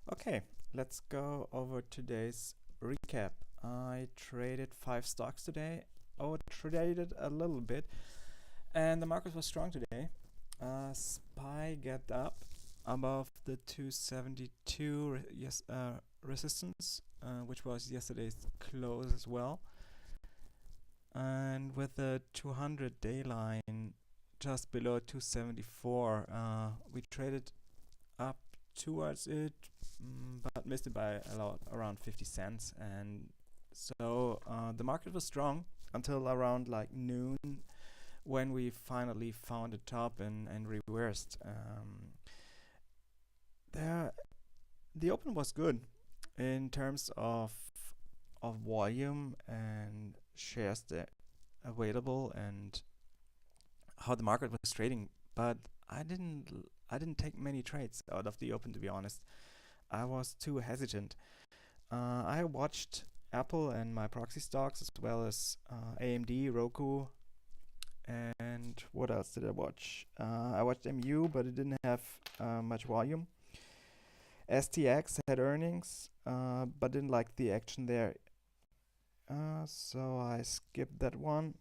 Okay, let's go over today's recap. I traded 5 stocks today. Oh, traded a little bit, and the market was strong today. SPY got up above the 272 resistance, which was yesterday's close as well. And with the 200-day line just below 274, we traded up towards it, but missed it by a lot, around 50 cents. And so the market was strong until around like noon, when we finally found a top and reversed. The open was good in terms of volume and shares that available and how the market was trading, but I didn't take many trades out of the open, to be honest. I was too hesitant. I watched Apple and my proxy stocks, as well as AMD, Roku, and what else did I watch? I watched MU, but it didn't have much volume. STX had earnings, but didn't like the action there, so I skipped that one.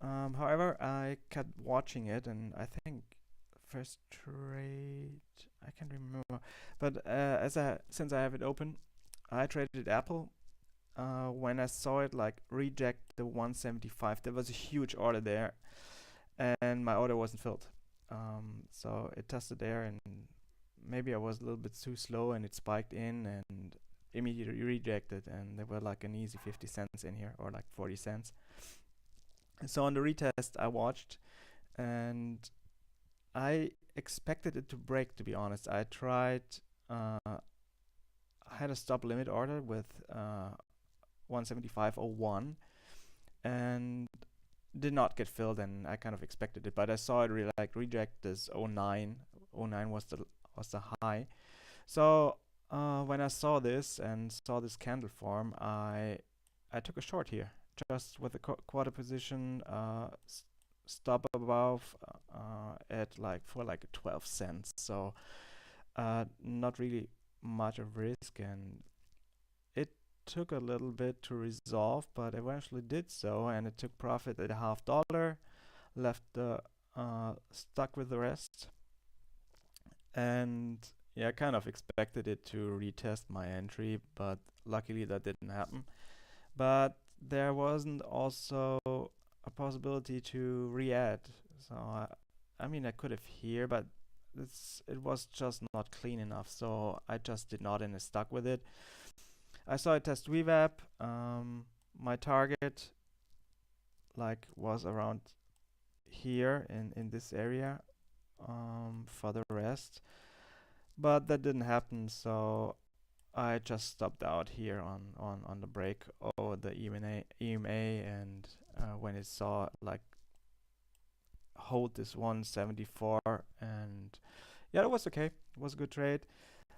However, I kept watching it, and I think first trade, I can't remember, but since I have it open, I traded Apple. When I saw it like reject the 175, there was a huge order there, and my order wasn't filled. So it tested there, and maybe I was a little bit too slow, and it spiked in and immediately rejected, and there were like an easy 50 cents in here, or like 40 cents. And so on the retest I watched, and I expected it to break, to be honest. I had a stop limit order with 175.01 and did not get filled, and I kind of expected it, but I saw it reject this 09. 09 was the high. So when I saw this and saw this candle form, I took a short here, just with a quarter position, stop above at for 12 cents. So not really much of risk, and it took a little bit to resolve, but eventually did so, and it took profit at $0.50, left the stuck with the rest, and yeah, I kind of expected it to retest my entry, but luckily that didn't happen. But there wasn't also a possibility to re-add, so I mean I could have here, but it was just not clean enough, so I just did not, and I stuck with it. I saw it test VWAP. My target was around here in this area for the rest, but that didn't happen, so I just stopped out here on the break over the EMA, and when it saw hold this 174, and yeah, it was okay. It was a good trade.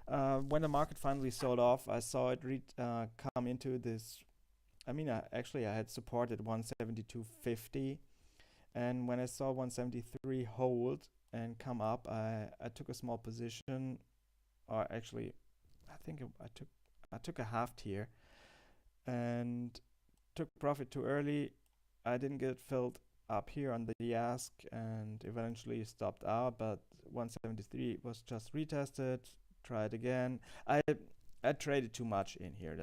When the market finally sold off, I saw it come into this. I mean, I had support at 172.50, and when I saw 173 hold and come up, I took a small position, or actually, I think I took a half tier, and took profit too early. I didn't get filled up here on the ask, and eventually stopped out, but 173 was just retested. Try it again. I traded too much in here.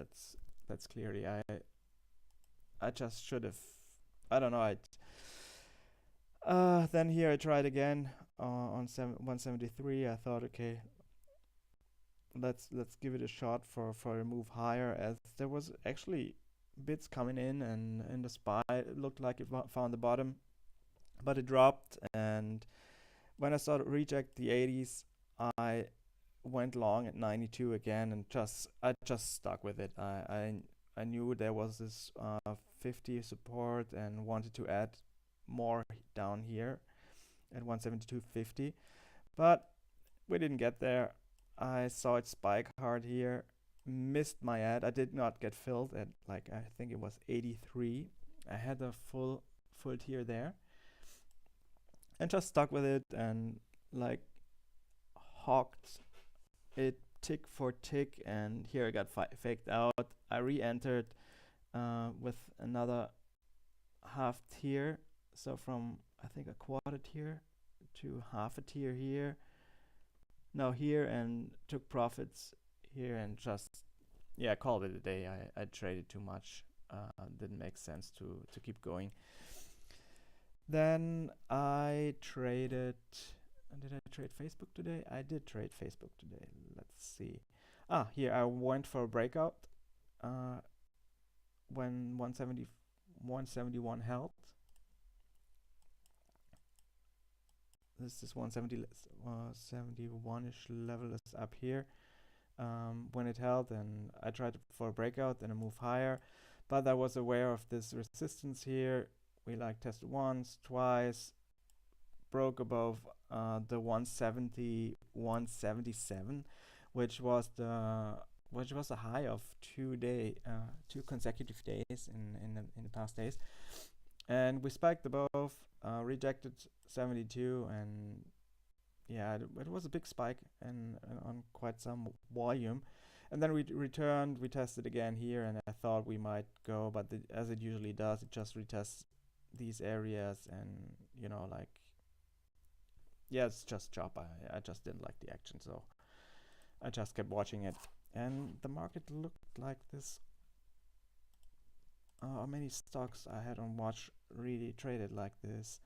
That's clearly I just should have. I don't know. Then here I tried again on 173. I thought, okay, let's give it a shot for a move higher, as there was actually bits coming in, and in the SPY it looked like it found the bottom, but it dropped. And when I saw it reject the 80s, I went long at 92 again, and I just stuck with it. I knew there was this 50 support, and wanted to add more down here at 172.50, but we didn't get there. I saw it spike hard here, missed my ad. I did not get filled at I think it was 83. I had a full tier there, and just stuck with it, and hawked it tick for tick, and here I got faked out. I re-entered with another half tier, so from I think a quarter tier to half a tier here, now here, and took profits here and just, yeah, called it a day. I traded too much. Didn't make sense to keep going. Then I traded. Did I trade Facebook today? I did trade Facebook today. Let's see. Here I went for a breakout when 171 held. This is 171-ish level is up here. When it held, and I tried for a breakout and a move higher, but I was aware of this resistance here. We like tested once, twice, broke above the 170, 177, which was a high of two consecutive days in the past days, and we spiked above, rejected 72, and yeah, it was a big spike and on quite some volume. And then we returned, we tested again here, and I thought we might go, but as it usually does, it just retests these areas, and like, yeah, it's just chop. I just didn't like the action, so I just kept watching it. And the market looked like this. How many stocks I had on watch really traded like this?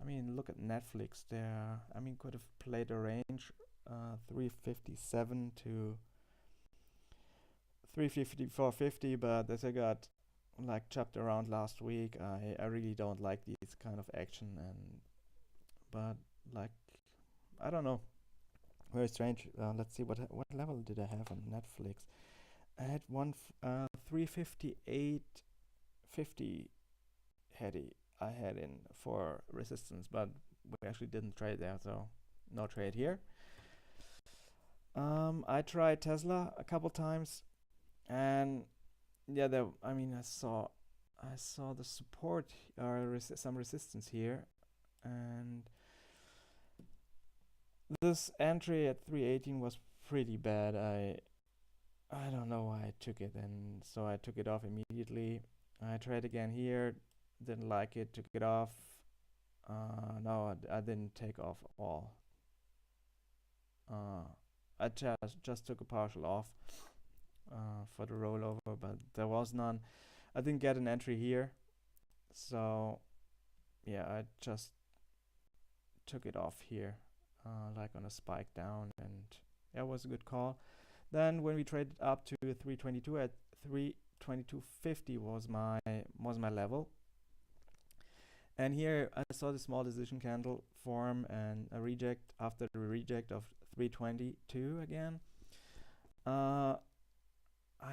I mean, look at Netflix there. I mean, could have played a range, 357 to 350, 450, but as I got like chopped around last week, I really don't like these kind of action, but like, I don't know, very strange. Let's see, what level did I have on Netflix? I had 358.50 I had in for resistance, but we actually didn't trade there, so no trade here. I tried Tesla a couple times, and yeah, I saw the support or some resistance here, and this entry at 318 was pretty bad. I don't know why I took it, and so I took it off immediately. I tried again here, didn't like it, took it off. No, I didn't take off all. I just took a partial off for the rollover, but there was none. I didn't get an entry here, so yeah, I just took it off here, like on a spike down, and it was a good call. Then when we traded up to 322 at 322.50 was my level. And here I saw the small decision candle form and a reject after the reject of 322 again. I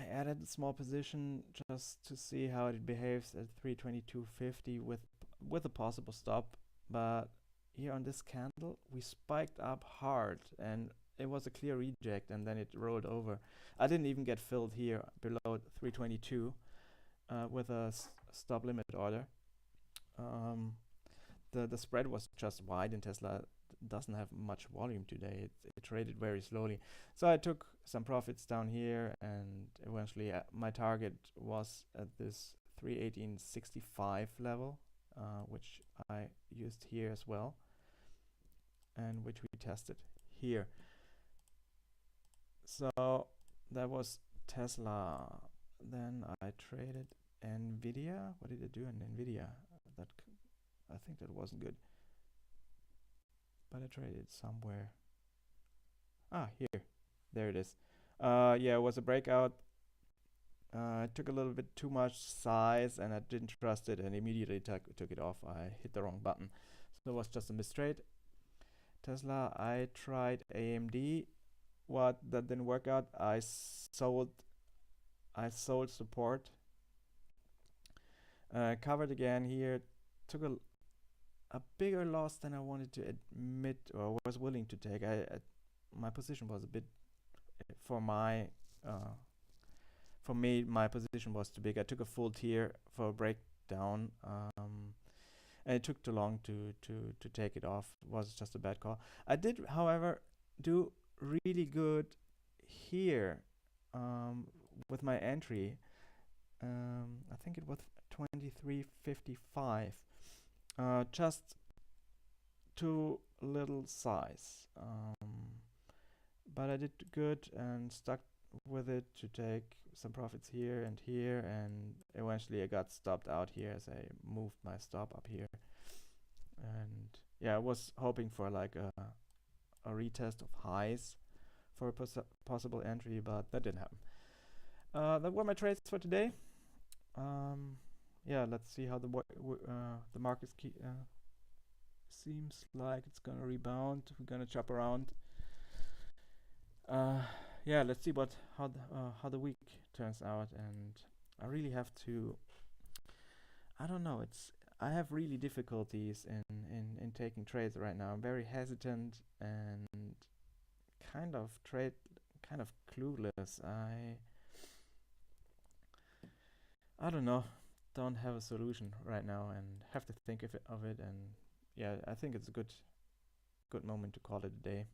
added a small position just to see how it behaves at 322.50 with a possible stop. But here on this candle, we spiked up hard, and it was a clear reject, and then it rolled over. I didn't even get filled here below 322 with a stop limit order. The spread was just wide, and Tesla doesn't have much volume today. It traded very slowly. So I took some profits down here, and eventually my target was at this 318.65 level, which I used here as well, and which we tested here. So that was Tesla. Then I traded NVDA. What did I do in NVDA? I think that wasn't good, but I traded somewhere. Here, there it is. Yeah, it was a breakout. It took a little bit too much size, and I didn't trust it, and immediately took it off. I hit the wrong button, so it was just a mistrade. Tesla, I tried AMD. What that didn't work out. I sold support. Covered again here. Took a bigger loss than I wanted to admit or was willing to take. My position was a bit for me. My position was too big. I took a full tier for a breakdown, and it took too long to take it off. It was just a bad call. I did, however, do really good here with my entry, I think it was 23.55, just too little size. But I did good and stuck with it to take some profits here, and eventually I got stopped out here as I moved my stop up here. And yeah, I was hoping for like a retest of highs for a possible entry, but that didn't happen. That were my trades for today. Yeah, let's see how the market seems like it's gonna rebound. We're gonna chop around. Yeah, let's see how the week turns out, and I really have to. I don't know. I have really difficulties in taking trades right now. I'm very hesitant and kind of kind of clueless. I don't know. Don't have a solution right now, and have to think of it. And yeah, I think it's a good moment to call it a day.